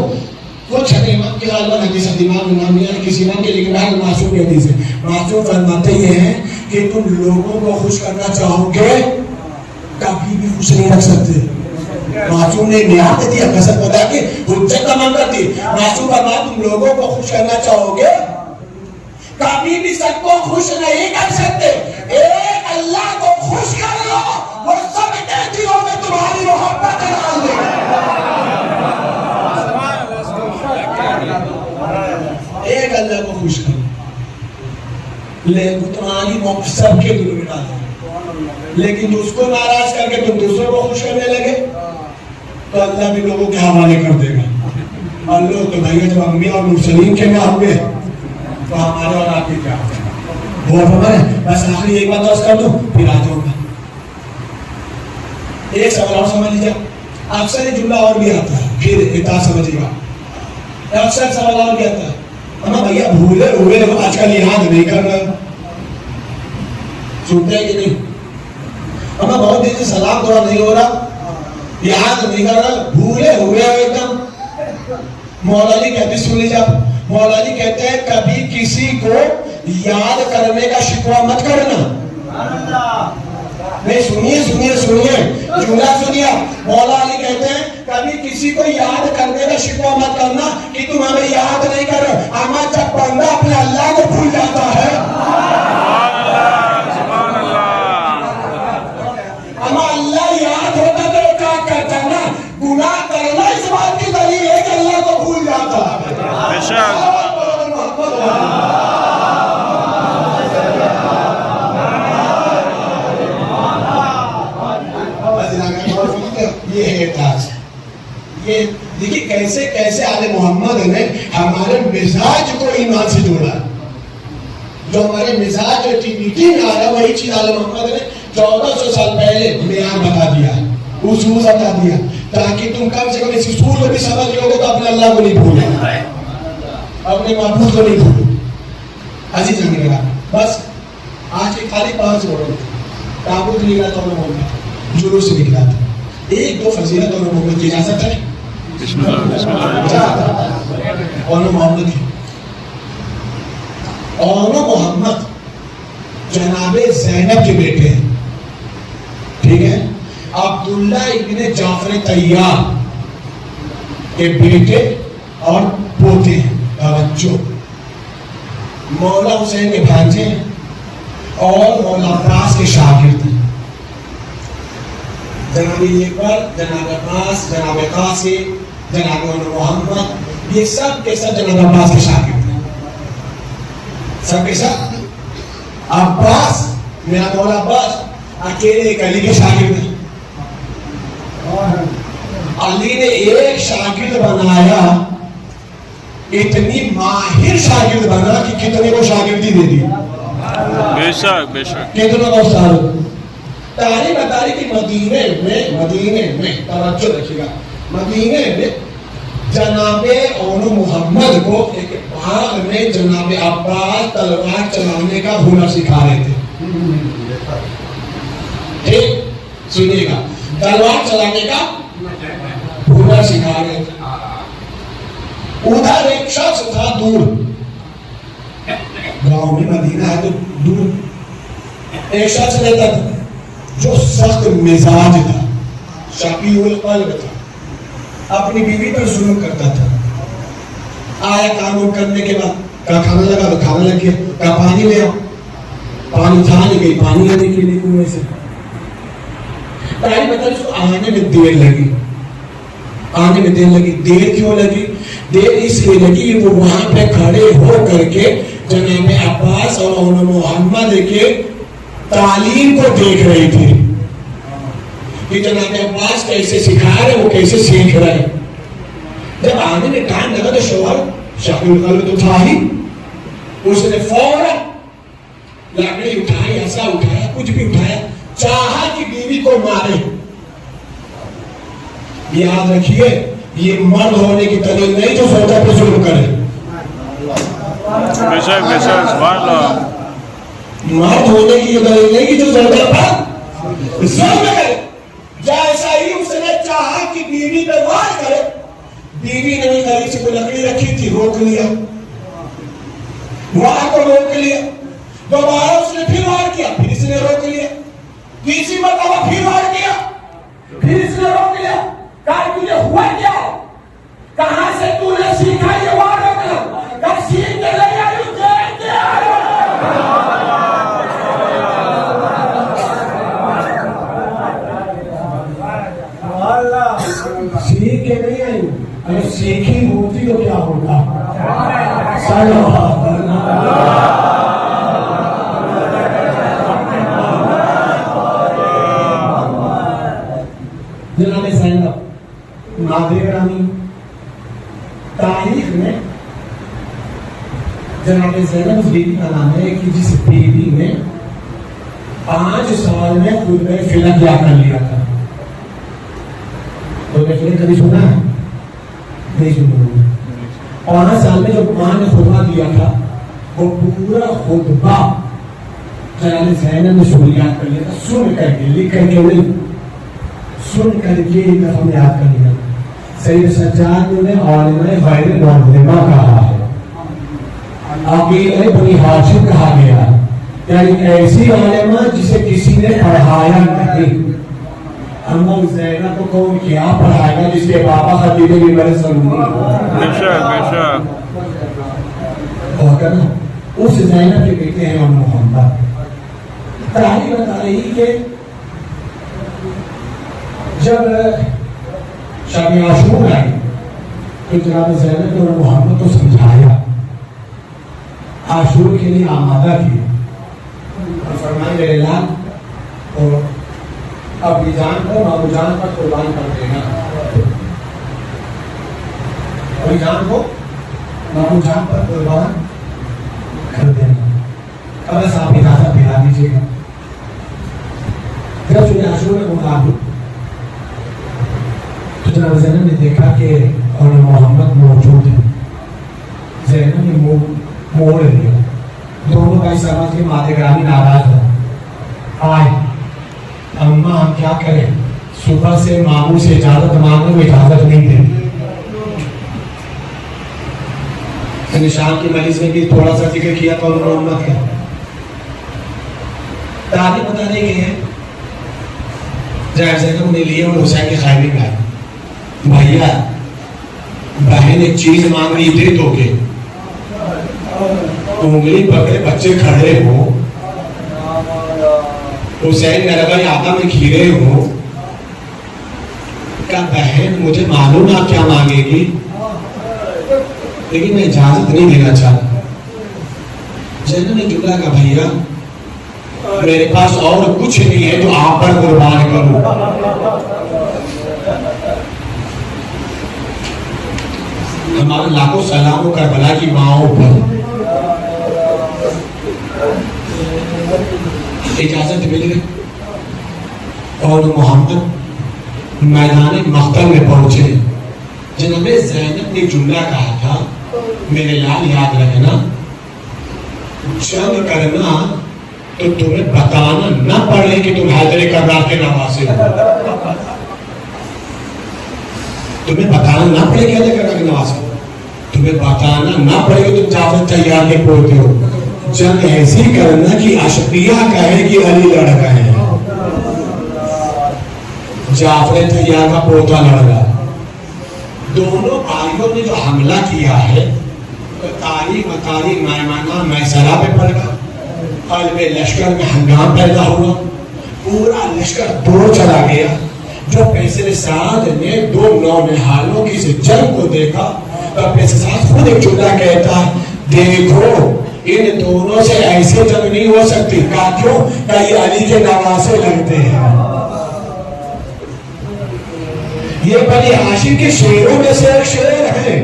کچھ امام کے غالباً حدیث دماغ میں نام لیا کسی امام کے، لیکن بہت معصوم کی حدیث ہے۔ معصوم فرماتے یہ ہیں کہ تم لوگوں کو خوش کرنا چاہو گے کبھی بھی خوش نہیں رکھ سکتے۔ معصوم نے نعمت دیا، قسم بتا کے حجت تمام کر دی۔ معصوم فرمایا تم لوگوں کو خوش کرنا چاہو گے کبھی بھی سب کو خوش نہیں کر سکتے، ایک اللہ کو خوش کر لو، وہ سب کے دلوں میں تمہاری محبت ڈال دے گا۔ ایک اللہ کو خوش کرو، لیکن تمہاری محبت سب کے دلوں میں ڈال دے گا۔ لیکن اس کو ناراض کر کے تم دوسروں کو خوش کرنے لگے تو اللہ بھی لوگوں کے حوالے کر دے گا۔ اور لوگ تو بھائی جب انبیاء اور مرسلین کے نام ہوئے تو ہمارے اور آپ کے کیا ہوئے؟ وہ ہمارے بس آخری ایک بات عرض کر دوں پھر آ جاؤں گا۔ ایک سوال اور سمجھ لیجیے، اکثر یہ جملہ اور بھی آتا ہے، پھر اطاعت سمجھیے گا۔ اکثر سوال اور بھی آتا ہے، ہمیں بھیا بھولے ہوئے آج کل یاد نہیں کر رہے، سنتے ہیں کہ نہیں؟ ہمیں بہت دن سے سلام دعا نہیں ہو رہا، یاد نہیں کر رہا، بھولے ہوئے ایک دم۔ مولا علی کہتے سن لیجیے آپ، مولا علی کہتے ہیں کبھی کسی کو یاد کرنے کا شکوہ مت کرنا۔ نہیں سنیے سنیے سنیے جملہ سنیے، مولا علی کہتے ہیں کبھی کسی کو یاد کرنے کا شکوہ مت کرنا کہ تم ہمیں یاد نہیں کر رہے۔ اما جب بندہ اپنے اللہ کو بھول جاتا ہے، اما اللہ یاد ہوتا تو کیا کرتا نا، گناہ کرنا اس بات کی دلیل ہے کہ اللہ کو بھول جاتا ہے۔ یہ ہے اعتراض، یہ دیکھیے کیسے کیسے آل محمد نے ہمارے مزاج کو ایمان سے جوڑا۔ جو ہمارے مزاج میٹھی میں آ رہا وہی چیز آل محمد نے 1400 سال پہلے معیار بتا دیا، اصول بتا دیا، تاکہ تم کم سے کم اس اصول کو بھی سمجھ لو گے تو اپنے اللہ کو نہیں بھولو، اپنے معبود کو نہیں بھولو۔ عزیز میرا بس آج کے خالی 5 ورڈ تابوت نکلا تو جلوس نکلا تھا، ایک دو فضیلت اور محمد کی اجازت ہے؟ اور محمد کی اور محمد جناب زینب کے بیٹے ہیں، ٹھیک ہے؟ عبداللہ ابن جعفر طیار کے بیٹے اور پوتے ہیں۔ توجہ، مولا حسین کے بھانجے ہیں اور مولا عباس کے شاگرد ہیں۔ جناب اکبر، جناب عباس، جناب قاسم، جناب محمد، یہ سب کے سب جناب عباس کے شاگرد ہیں، سب کے سب۔ عباس، میرا مولا عباس اکیلے ایک علی کے شاگرد ہیں۔ علی نے ایک شاگرد بنایا، اتنی ماہر شاگرد بنا کہ کتنے کو شاگردی دے دی؟ بے شک بے شک، کتنے کو استاد؟ تاریخ بتا رہی کہ مدینے میں توجہ رکھیے گا، مدینے میں جناب اونو محمد کو ایک باغ میں جناب عباس تلوار چلانے کا ہنر سکھا رہے تھے۔ ٹھیک سنیے گا، تلوار چلانے کا ہنر سکھا رہے تھے۔ ادھر ایک شخص تھا دور، گاؤں میں مدینہ ہے تو دور ایک شخص رہتا تھا جو سخت مزاج تھا، شقی القلب تھا، اپنی بیوی پر ظلم کرتا تھا۔ آیا کام کرنے کے بعد کہا کھانا لگا تو کھانا لگ گیا، کہا پانی لے آؤ، پانی تھا نہیں گئی، پانی لینے کے لیے کنویں سے بتا اس کو آنے میں دیر لگی۔ آنے میں دیر لگی، دیر کیوں لگی؟ دیر اس لیے لگی وہ وہاں پہ کھڑے ہو کر کے جناب عباس اور محمد کے تعلیم کو دیکھ رہی تھی۔ کہ جناب عباس کیسے سکھا رہے وہ کیسے سیکھ رہے. جب آنے میں ٹائم لگا تو شوہر شاہد القلب تو تھا ہی, اس نے فوراً لاکڑی اٹھائی, ایسا اٹھایا, کچھ بھی اٹھایا, چاہا کہ بیوی کو مارے. یاد رکھیے یہ مرد ہونے کی دلیل نہیں جو زوجہ پہ ظلم کرے. بے شک بے شک سبحان اللہ. مرد ہونے کی دلیل نہیں جو زوجہ پر ظلم کرے. جیسا ہی اس نے چاہا کہ بیوی پہ وار کرے, بیوی نے بھی قریب سے کوئی لکڑی رکھی تھی, روک لیا, وار کو روک لیا. دوبارہ اس نے پھر وار کیا, پھر اس نے روک لیا. تیسری مرتبہ پھر وار کیا, پھر اس نے روک لیا. کہا تجھے ہوا کیا, کہاں سے تو نے سیکھا یہ وار روکنا, کب سیکھ کے لے آئی جیل کے آئی. سیکھ کے نہیں آئی, اگر سیکھی ہوتی تو کیا ہوتا. جناب زینب نادر گرامی, تاریخ میں جناب زینب اس بیوی کا نام ہے کہ جس بیوی نے 5 سال میں خود میں فلک یا کر لیا تھا. تو میں فلک کبھی سنا ہے نہیں سنا. 5 سال میں جب ماں نے خطبہ دیا تھا وہ پورا خطبہ جناب زینب نے سنیات کر لیا تھا, سن کر کے, لکھ کر کے نہیں, سن کر کے ایک دفعہ میں یاد کر لیا. سید سجاد نے عالمہ غیر معلمہ کہا ہے, عقیل بنی ہاشم کہا گیا, یعنی ایسی عالمہ جسے کسی نے پڑھایا نہیں. ہم زینب کو کون کیا پڑھائے گا جس کے بابا خطیب منبر سنی. اور نا اس زینب کے بیٹے ہیں ام محمد. تاریخ بتا رہی کہ جب شب عاشور آئی تو جناب زینب نے محمد کو سمجھایا, عاشور کے لیے آمادہ کیا اور فرمائے میرے لال اور ابی جان کو مامو جان پر قربان کر دینا. ابی جان کو مامو جان پر قربان کر دینا. اب ایسا آپ اجازت دلا دیجیے گا. جب شب عاشور میں مقابل تو جناب زینب نے دیکھا کہ اور محمد موجود ہے. زینب نے موڑ لیا. دونوں بھائی سمجھ کے مادر گرامی ناراض ہے. آئے اماں ہم کیا کریں, صبح سے ماموں سے اجازت مانگنے میں اجازت نہیں دیں. شام کی مجلس میں بھی تھوڑا سا ذکر کیا تھا انہوں نے امت کا. تعلیم بتانے کے ہیں جب زینب نے لیے اور حسین کے خیمے میں آئے. بھیا بہن ایک چیز مانگ رہی دے تو کہ انگلی پکڑے بچے کھڑے ہو, حسین نربائی آتا میں کھیرے ہو, کیا بہن مجھے معلوم آپ کیا مانگے گی, لیکن میں اجازت نہیں دینا چاہتا. زینب نے جملہ کہا بھیا میرے پاس اور کچھ نہیں ہے جو آپ پر قربان کروں. ہمارا لاکھوں سلام ہو کربلا کی ماؤں پر. اجازت مل گئی اور محمد میدان مقتل میں پہنچے. جناب زینب نے جملہ کہا تھا میرے لال یاد رکھنا, جنگ کرنا تو تمہیں بتانا نہ پڑے کہ تم حیدر کرار کے نواسے ہو. تمہیں بتانا نہ پڑے کہ حیدر کرار کے نواسے ہو, تمہیں بتانا نہ پڑے کہ تم جعفر تیار کے پوتے ہو. جنگ ایسی کرنا کہ اشقیہ کہے کہ علی لڑ گئے ہیں, جعفر تیار کا پوتا لڑ گیا. دونوں بھائیوں نے جو حملہ کیا ہے تاریخ میمنہ میسرہ پہ پڑ گیا. قلب لشکر میں ہنگام پیدا ہوا, پورا لشکر دوڑ چلا گیا. جو پیسر سعد نے 2 نونہالوں کی سے جنگ کو دیکھا تو پیسر سعد خود ایک جملہ کہتا ہے دیکھو ان دونوں سے ایسی جنگ نہیں ہو سکتی. کہا کیوں؟ کہ یہ علی کے نواسے لگتے ہیں. یہ بنی ہاشم کے شیروں میں سے ایک شیر ہے.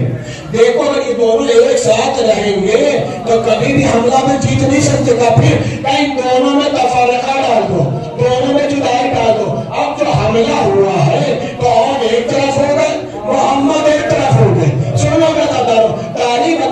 دیکھو اگر یہ دونوں ایک ساتھ رہیں گے تو کبھی بھی حملہ میں جیت نہیں سکتے گا. پھر کہیں دونوں میں تفرقہ ڈال دو, دونوں میں جدائی ڈال دو. اب جو حملہ ہوا ہے تو اور ایک طرف ہو گئے, محمد ایک طرف ہو گئے. سنو میں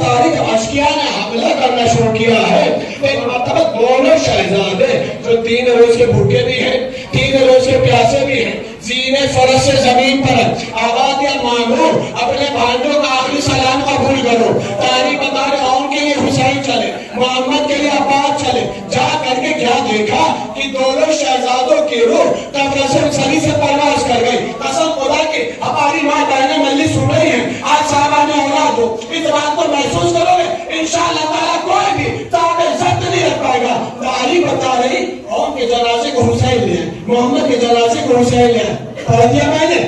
تاریخ اشکیا نے حملہ کرنا شروع کیا ہے. ایک مرتبہ دونوں شہزادے جو 3 روز کے بھوکے بھی ہیں, 3 روز کے پیاسے بھی ہیں, زینے فرش سے زمین پر آواز یا مامور اپنے بھانجوں کا آخری سلام قبول کرو. تاریخ بتا رہے ان کے لیے حسین چلے, محمد کے لیے عباس چلے. جا کر کے کیا دیکھا کہ دونوں شہزادوں کی روح قبر سے سری سے پرواز کر گئی. قسم خدا کی ہماری ماں بہنیں مجلس سن رہی ہیں, آج صاحبان اولاد ہو, اس بات کو محسوس کرو گے انشاءاللہ تعالیٰ کوئی بھی تاب عزت نہیں رکھ پائے گا. تاریخ بتا رہی ان کے جنازے کو حسین لے, محمد کے جنازے کو حسین لے. پڑھ دیا میں نے,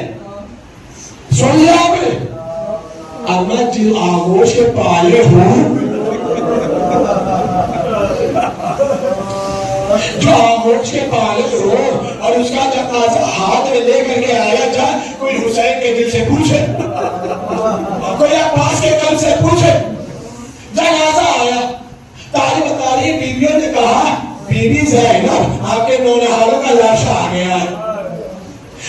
سن لیا آپ نے. اب میں جن آغوش کے پالے ہوں, جو آغوش کے پالے ہو اور اس کا جنازہ ہاتھ میں لے کر کے آیا جائے, کوئی حسین کے دل سے پوچھے, کوئی عباس کے قلب سے پوچھے. جنازہ آیا, تاریخ بتا رہی بیویوں نے کہا بی بی زینب آپ کے نونہالوں کا لاشا آ گیا ہے,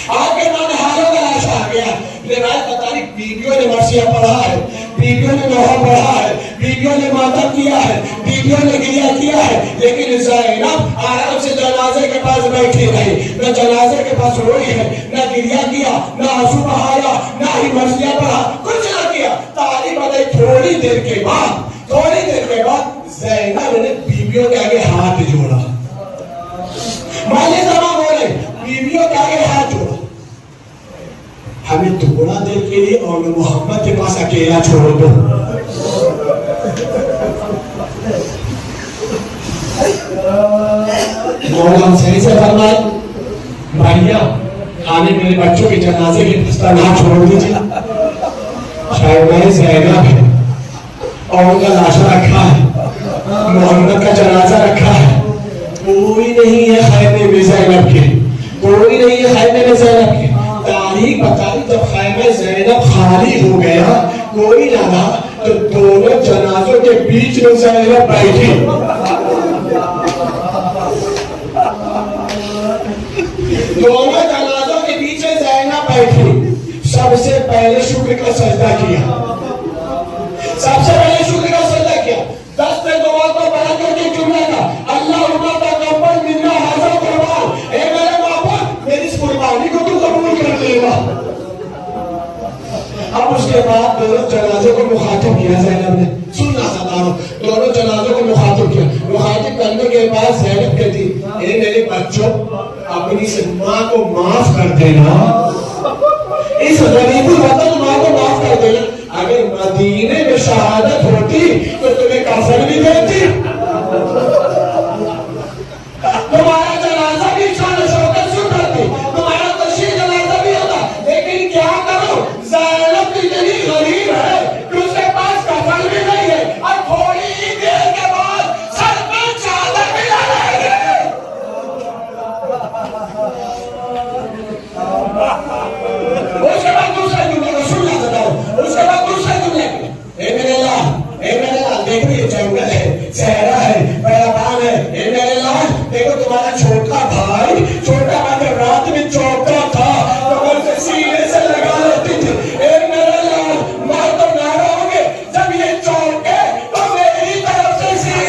آپ کے نونہالوں کا لاشا آ گیا. روایت بتا رہی بیویوں نے مرثیہ پڑھا ہے, بیویوں نے نوحہ پڑھا ہے, بیویوں نے ماتم کیا ہے, بیویوں نے گریہ کیا ہے, لیکن زینب آرام سے جنازے کے پاس بیٹھی رہی. نہ جنازے کے پاس روئی ہے, نہ گریہ کیا, نہ آنسو بہایا, نہ ہی مرثیہ پڑھا, کچھ نہ کیا. تاریخ بتائی تھوڑی دیر کے بعد زینب نے بیویوں کے آگے ہاتھ جوڑا. مالی زمان بولے بیویوں کے آگے ہاتھ جوڑا, ہمیں تھوڑا دیر کے لیے اور محمد کے پاس اکیلا چھوڑ دو. مولا حسین سے فرمائے بھائیا آنے میرے بچوں کے جنازے کے پستا نہ چھوڑ دیجیے. شاید میں زینب ہے اور ان کا لاشا رکھا ہے, محمد کا جنازہ رکھا ہے, کوئی نہیں ہے خیمے میں زینب کے, کوئی نہیں ہے خیمے میں زینب کے. تاریخ بتائی جب خیمہ زینب خالی ہو گیا, کوئی نہ رہا, تو دونوں جنازوں کے بیچ میں زینب بیٹھی. دونوں جنازوں کے بیچ میں زینب بیٹھی. سب سے پہلے شکر کا سجدہ کیا, سب سے پہلے شکر کا سجدہ کیا. دست دعا کو بڑھا کر کے جملہ کا اللہم تقبل منا ھذا قربان, اے میرے معبود میری اس قربانی کو تو قبول کر لے گا. اب اس کے بعد دونوں جنازوں کو مخاطب کیا زینب نے, سننا چاہتا ہوں, دونوں جنازوں کو مخاطب کیا. مخاطب کرنے کے بعد زینب کہتی اے میرے بچوں اپنی سے ماں کو معاف کر دینا, اس غریب الوطن ماں کو معاف کر دینا. اگر مدینے میں شہادت ہوتی تو تمہیں کافر بھی دیتی, تمہارا جنازہ بھی شان و شوکت سے اٹھاتی, تمہارا تشییع جنازہ بھی ہوتا. لیکن کیا کرو, زینب اتنی غریب ہے کہ اس کے پاس کفن بھی نہیں ہے, اور تھوڑی ہی دیر کے بعد سر پہ چادر بھی نہ رہ گئے. اس کے بعد دوسرے جملے کو سننا چاہتا ہوں, اس کے بعد دوسرے جملے اے میرے لال دیکھو یہ جنگل ہے, صحرا ہے, بیابان ہے, اے میرے لال دیکھو تمہارا چھوٹا بھائی جب رات میں چوکتا تھا تو سے سینے سے لگا لیتی تھی. اے میرے لال ماں تو نہ رہو گے, جب یہ چوکے تو میری طرف سے سینے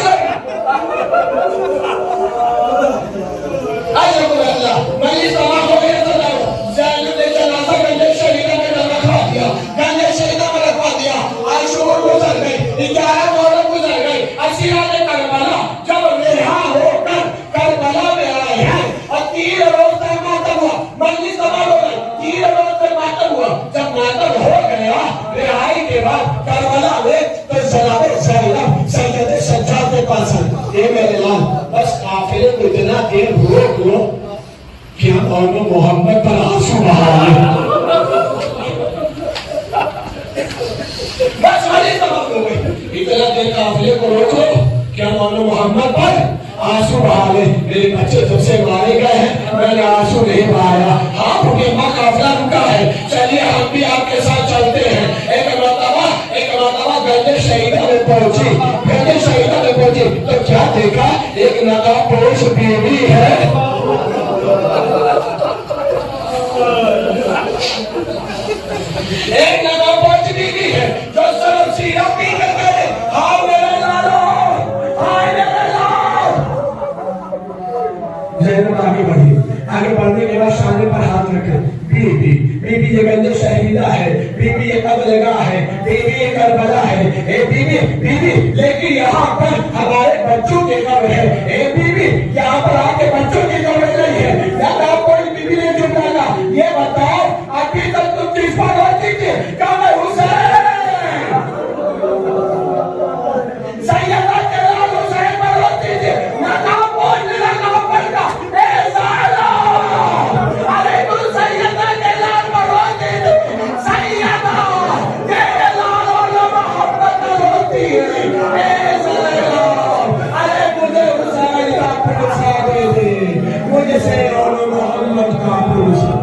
اللہ میں اس طرح ہو گیا تھا. زینب نے جنازہ گنجے شہیدہ میں رکھوا دیا, گنجے شہیدہ میں رکھوا دیا. آج شمر گزر گئی, 11 مہرم گزر گئی. اسیران کربلا جب رہا ہو کر کربلا میں آئے ہیں, اور 3 روز تک ماتم ہوا, مجلس تمام ہو گئی, 3 روز تک ماتم ہوا. جب ماتم ہو گیا رہائی کے بعد کربلا میں تو جناب زینب سید سجاد کے پاس آئے. اے میرے لال بس قافلے کو اتنا دیر روک لو کہ ہم دونوں محمد پر آنسو بہائیں. بس والی سبب ہو گئی, اتنا دیر قافلے کو روک لو کہ ہم دونوں محمد پر آنسو بہا لیں. میرے بچے جب سے مارے گئے ہیں میں نے آنسو نہیں بہایا. ہاں پھوٹے ماں قافلہ رکا ہے, چلیے ہم بھی آپ کے ساتھ چلتے ہیں. ایک مرتبہ گنج شہیدہ میں پہنچی. گنج شہیدہ میں پہنچی تو کیا دیکھا؟ ایک نقاب پوش بیوی ہے. ایک نقاب پوش بیوی ہے جو صرف سیرہ پی کر کرے ہاں میرے لالو، ہاں میرے لالو. زینب آگے بڑھی. آگے بڑھنے کے بعد شانے پر ہاتھ رکھے. بی بی یہ گنج شہیدہ ہے. بی یہ قبرگاہ ہے. بی یہ کربلا ہے. اے بی لیکن یہاں پر ہمارے بچوں کے قبر ہے. اے بی یہاں پر آپ کے بچوں کی قبر نہیں ہے. یا آپ کوئی بی نے چھپانا. یہ بتاؤ ابھی تک تم کس پر ہوتی تھی؟ کہاں ہے حسین؟ سیدہ کے لال حسین پر ہوتی تھی. نقاب پوچھ نقاب پڑھنا. اے سالہ علیکم سیدہ کے لال پر ہوتی تھی. سیدہ کے لال اور محبت پر ہوتی ہے. اے سالہ ارے مجھے حسین کا پوچھا دے دے. مجھے سے اور محمد کا پوچھا